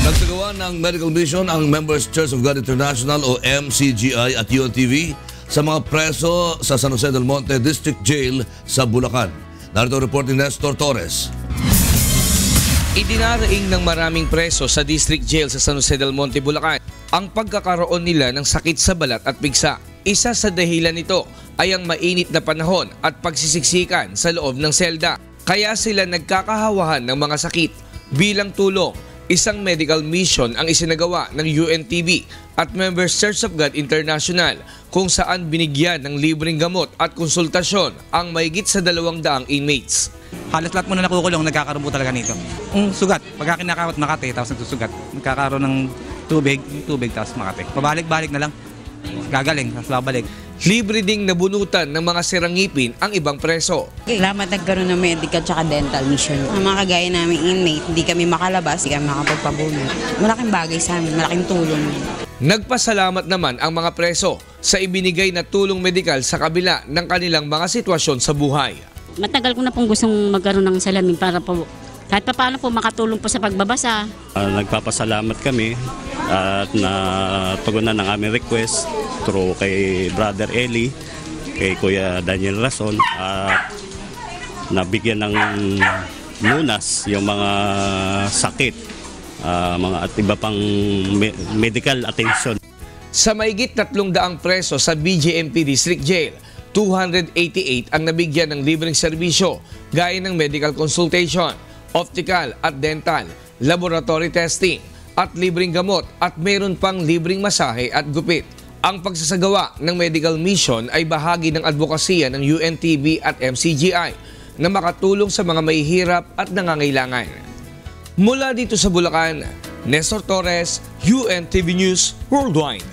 Nagsagawa ng medical mission ang Members Church of God International o MCGI at UNTV sa mga preso sa San Jose del Monte District Jail sa Bulacan. Narito ang report ni Nestor Torres. Idinaraing ng maraming preso sa District Jail sa San Jose del Monte, Bulacan ang pagkakaroon nila ng sakit sa balat at pigsa. Isa sa dahilan nito ay ang mainit na panahon at pagsisiksikan sa loob ng selda. Kaya sila nagkakahawahan ng mga sakit. Bilang tulong, isang medical mission ang isinagawa ng UNTV at Members Church of God International kung saan binigyan ng libreng gamot at konsultasyon ang mahigit sa 200 inmates. Halos lahat mo na nakukulong, nagkakaroon po talaga nito. Sugat, pagka kinakawat Makati, tapos nagsusugat, nagkakaroon ng tubig, tapos Makati. Pabalik-balik na lang, gagaling, tapos babalik. Libre ding nabunutan ng mga sirang ngipin ang ibang preso. Salamat nagkaroon ng medical at dental mission. Ang mga kagaya namin inmate, hindi kami makalabas, hindi kami makapagpabunot. Malaking bagay sa amin, malaking tulong. Nagpasalamat naman ang mga preso sa ibinigay na tulong medikal sa kabila ng kanilang mga sitwasyon sa buhay. Matagal ko na pong gustong magkaroon ng salamin para po kahit pa paano po makatulong po sa pagbabasa. Nagpapasalamat kami at natugunan ng aming request through kay Brother Eli, kay Kuya Daniel Rason at nabigyan ng lunas yung mga sakit, mga at iba pang medical attention. Sa mahigit 300 preso sa BJMP District Jail, 288 ang nabigyan ng libreng serbisyo gaya ng medical consultation, optical at dental, laboratory testing at libreng gamot at mayroon pang libreng masahe at gupit. Ang pagsasagawa ng medical mission ay bahagi ng advokasya ng UNTV at MCGI na makatulong sa mga mahihirap at nangangailangan. Mula dito sa Bulacan, Nestor Torres, UNTV News Worldwide.